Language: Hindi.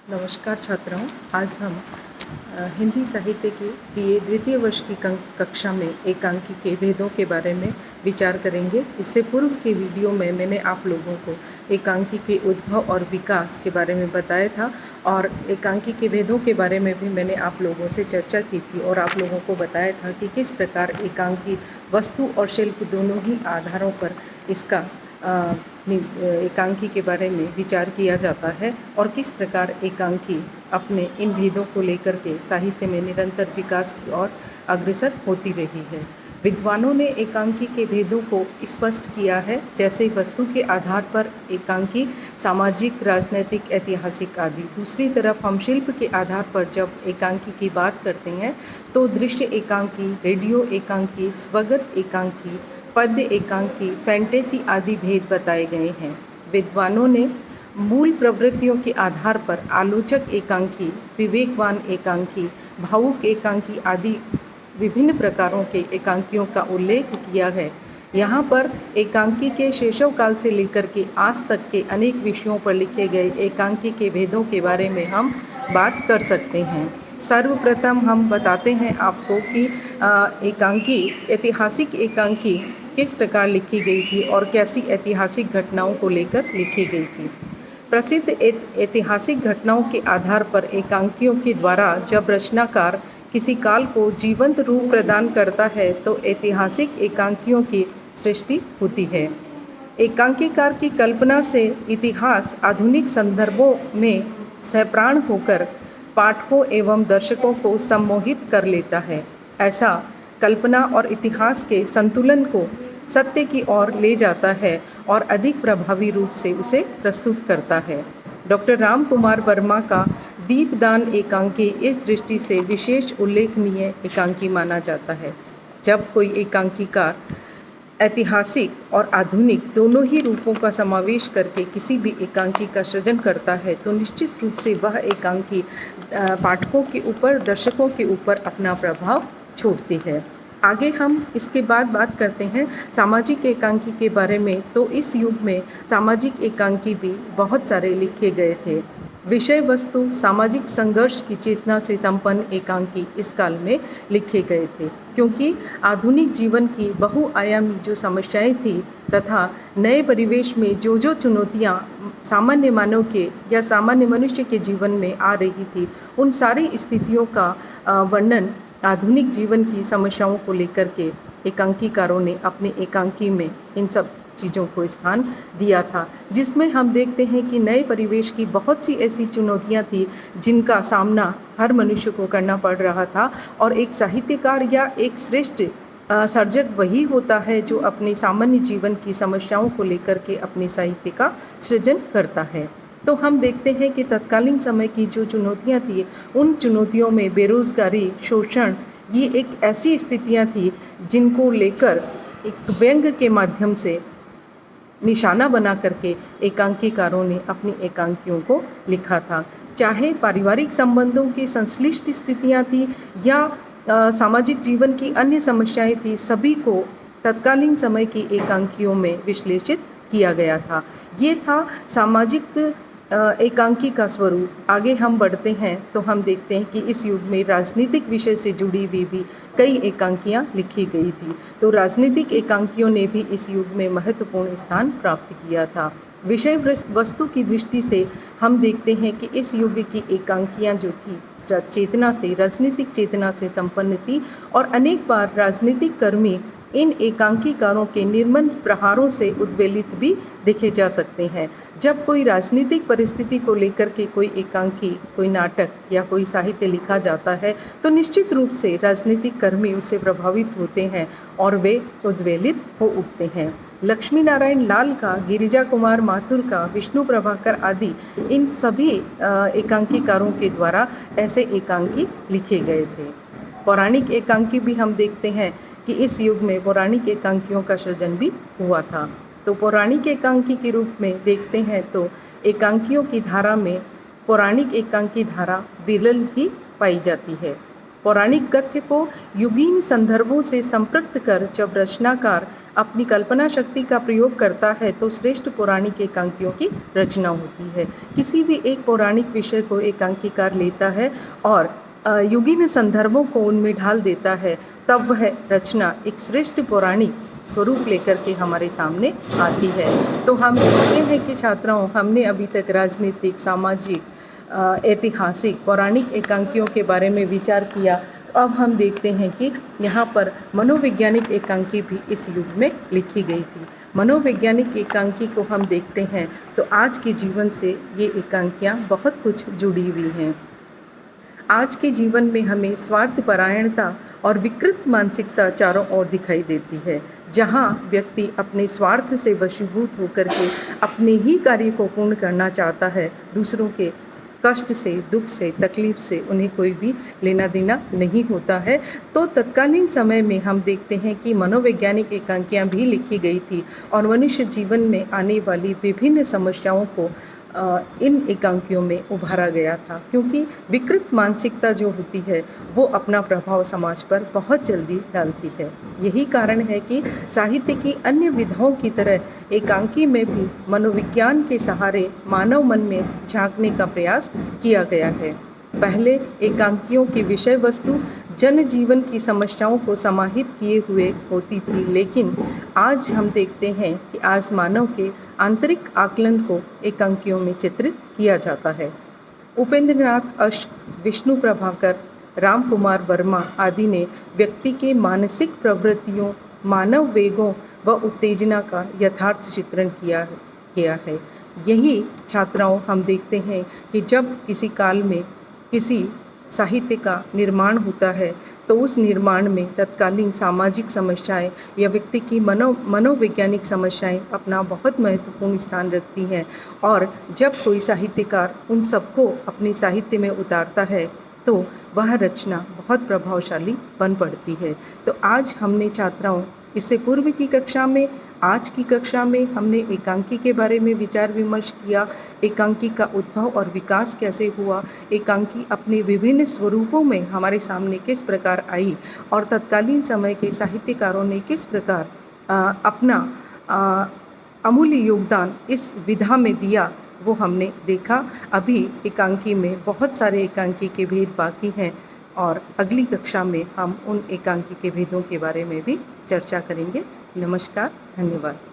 नमस्कार छात्राओं। आज हम हिंदी साहित्य के बीए द्वितीय वर्ष की कक्षा में एकांकी के भेदों के बारे में विचार करेंगे। इससे पूर्व के वीडियो में मैंने आप लोगों को एकांकी के उद्भव और विकास के बारे में बताया था और एकांकी के भेदों के बारे में भी मैंने आप लोगों से चर्चा की थी और आप लोगों को बताया था कि किस प्रकार एकांकी वस्तु और शिल्प दोनों ही आधारों पर इसका एकांकी के बारे में विचार किया जाता है और किस प्रकार एकांकी अपने इन भेदों को लेकर के साहित्य में निरंतर विकास की ओर अग्रसर होती रही है। विद्वानों ने एकांकी के भेदों को स्पष्ट किया है, जैसे वस्तु के आधार पर एकांकी सामाजिक, राजनैतिक, ऐतिहासिक आदि। दूसरी तरफ हम शिल्प के आधार पर जब एकांकी की बात करते हैं तो दृश्य एकांकी, रेडियो एकांकी, स्वगत एकांकी, पद्य एकांकी, फैंटेसी आदि भेद बताए गए हैं। विद्वानों ने मूल प्रवृत्तियों के आधार पर आलोचक एकांकी, विवेकवान एकांकी, भावुक एकांकी आदि विभिन्न प्रकारों के एकांकियों का उल्लेख किया है। यहाँ पर एकांकी के शैशव काल से लेकर के आज तक के अनेक विषयों पर लिखे गए एकांकी के भेदों के बारे में हम बात कर सकते हैं। सर्वप्रथम हम बताते हैं आपको कि एकांकी, ऐतिहासिक एकांकी किस प्रकार लिखी गई थी और कैसी ऐतिहासिक घटनाओं को लेकर लिखी गई थी। प्रसिद्ध ऐतिहासिक घटनाओं के आधार पर एकांकियों के द्वारा जब रचनाकार किसी काल को जीवंत रूप प्रदान करता है तो ऐतिहासिक एकांकियों की सृष्टि होती है। एकांकीकार की कल्पना से इतिहास आधुनिक संदर्भों में सहप्राण होकर पाठकों एवं दर्शकों को सम्मोहित कर लेता है। ऐसा कल्पना और इतिहास के संतुलन को सत्य की ओर ले जाता है और अधिक प्रभावी रूप से उसे प्रस्तुत करता है। डॉक्टर राम कुमार वर्मा का दीपदान एकांकी इस दृष्टि से विशेष उल्लेखनीय एकांकी माना जाता है। जब कोई एकांकीकार ऐतिहासिक और आधुनिक दोनों ही रूपों का समावेश करके किसी भी एकांकी का सृजन करता है तो निश्चित रूप से वह एकांकी पाठकों के ऊपर, दर्शकों के ऊपर अपना प्रभाव छोड़ती है। आगे हम इसके बाद बात करते हैं सामाजिक एकांकी के बारे में। तो इस युग में सामाजिक एकांकी भी बहुत सारे लिखे गए थे। विषय वस्तु सामाजिक संघर्ष की चेतना से संपन्न एकांकी इस काल में लिखे गए थे, क्योंकि आधुनिक जीवन की बहुआयामी जो समस्याएं थी तथा नए परिवेश में जो जो चुनौतियां सामान्य मानव के या सामान्य मनुष्य के जीवन में आ रही थी, उन सारी स्थितियों का वर्णन आधुनिक जीवन की समस्याओं को लेकर के एकांकीकारों ने अपने एकांकी में इन सब चीज़ों को स्थान दिया था, जिसमें हम देखते हैं कि नए परिवेश की बहुत सी ऐसी चुनौतियां थी जिनका सामना हर मनुष्य को करना पड़ रहा था। और एक साहित्यकार या एक श्रेष्ठ सर्जक वही होता है जो अपने सामान्य जीवन की समस्याओं को लेकर के अपने साहित्य का सृजन करता है। तो हम देखते हैं कि तत्कालीन समय की जो चुनौतियां थी, उन चुनौतियों में बेरोजगारी, शोषण, ये एक ऐसी स्थितियां थी जिनको लेकर एक व्यंग के माध्यम से निशाना बना करके एकांकीकारों ने अपनी एकांकियों को लिखा था। चाहे पारिवारिक संबंधों की संश्लिष्ट स्थितियां थी या सामाजिक जीवन की अन्य समस्याएं थी, सभी को तत्कालीन समय की एकांकियों में विश्लेषित किया गया था। ये था सामाजिक एकांकी का स्वरूप। आगे हम बढ़ते हैं तो हम देखते हैं कि इस युग में राजनीतिक विषय से जुड़ी हुई भी कई एकांकियाँ लिखी गई थी। तो राजनीतिक एकांकियों ने भी इस युग में महत्वपूर्ण स्थान प्राप्त किया था। विषय वस्तु की दृष्टि से हम देखते हैं कि इस युग की एकांकियाँ जो थी चेतना से, राजनीतिक चेतना से संपन्न थी और अनेक बार राजनीतिक कर्मी इन एकांकीकारों के निर्मम प्रहारों से उद्वेलित भी देखे जा सकते हैं। जब कोई राजनीतिक परिस्थिति को लेकर के कोई एकांकी, कोई नाटक या कोई साहित्य लिखा जाता है तो निश्चित रूप से राजनीतिक कर्मी उससे प्रभावित होते हैं और वे उद्वेलित हो उठते हैं। लक्ष्मी नारायण लाल का, गिरिजा कुमार माथुर का, विष्णु प्रभाकर आदि इन सभी एकांकीकारों के द्वारा ऐसे एकांकी लिखे गए थे। पौराणिक एकांकी भी हम देखते हैं कि इस युग में पौराणिक एकांकियों का सृजन भी हुआ था। तो पौराणिक एकांकी के रूप में देखते हैं तो एकांकियों की धारा में पौराणिक एकांकी धारा विरल ही पाई जाती है। पौराणिक गद्य को युगीन संदर्भों से संपृक्त कर जब रचनाकार अपनी कल्पना शक्ति का प्रयोग करता है तो श्रेष्ठ पौराणिक एकांकियों की रचना होती है। किसी भी एक पौराणिक विषय को एकांकीकार लेता है और युगीन संदर्भों को उनमें ढाल देता है, तब वह रचना एक श्रेष्ठ पौराणिक स्वरूप लेकर के हमारे सामने आती है। तो हम देखते हैं कि छात्राओं, हमने अभी तक राजनीतिक, सामाजिक, ऐतिहासिक, पौराणिक एकांकियों के बारे में विचार किया। अब हम देखते हैं कि यहाँ पर मनोवैज्ञानिक एकांकी भी इस युग में लिखी गई थी। मनोवैज्ञानिक एकांकी को हम देखते हैं तो आज के जीवन से ये एकांकियाँ बहुत कुछ जुड़ी हुई हैं। आज के जीवन में हमें स्वार्थपरायणता और विकृत मानसिकता चारों ओर दिखाई देती है, जहाँ व्यक्ति अपने स्वार्थ से वशीभूत होकर के अपने ही कार्य को पूर्ण करना चाहता है। दूसरों के कष्ट से, दुख से, तकलीफ से उन्हें कोई भी लेना देना नहीं होता है। तो तत्कालीन समय में हम देखते हैं कि मनोवैज्ञानिक एकांकियाँ भी लिखी गई थी और मनुष्य जीवन में आने वाली विभिन्न समस्याओं को इन एकांकियों में उभारा गया था, क्योंकि विकृत मानसिकता जो होती है वो अपना प्रभाव समाज पर बहुत जल्दी डालती है। यही कारण है कि साहित्य की अन्य विधाओं की तरह एकांकी में भी मनोविज्ञान के सहारे मानव मन में झांकने का प्रयास किया गया है। पहले एकांकियों की विषय वस्तु जनजीवन की समस्याओं को समाहित किए हुए होती थी, लेकिन आज हम देखते हैं कि आज मानव के आंतरिक आकलन को एकांकियों में चित्रित किया जाता है। उपेंद्रनाथ अश्क, विष्णु प्रभाकर, राम कुमार वर्मा आदि ने व्यक्ति के मानसिक प्रवृत्तियों, मानव वेगों व उत्तेजना का यथार्थ चित्रण किया है। यही छात्राओं, हम देखते हैं कि जब किसी काल में किसी साहित्य का निर्माण होता है तो उस निर्माण में तत्कालीन सामाजिक समस्याएं या व्यक्ति की मनोवैज्ञानिक समस्याएं अपना बहुत महत्वपूर्ण स्थान रखती हैं, और जब कोई साहित्यकार उन सबको अपने साहित्य में उतारता है तो वह रचना बहुत प्रभावशाली बन पड़ती है। तो आज हमने छात्राओं, इससे पूर्व की कक्षा में, आज की कक्षा में हमने एकांकी के बारे में विचार विमर्श किया। एकांकी का उद्भव और विकास कैसे हुआ, एकांकी अपने विभिन्न स्वरूपों में हमारे सामने किस प्रकार आई और तत्कालीन समय के साहित्यकारों ने किस प्रकार अपना अमूल्य योगदान इस विधा में दिया, वो हमने देखा। अभी एकांकी में बहुत सारे एकांकी के भेद बाकी हैं और अगली कक्षा में हम उन एकांकी के भेदों के बारे में भी चर्चा करेंगे। नमस्कार, धन्यवाद।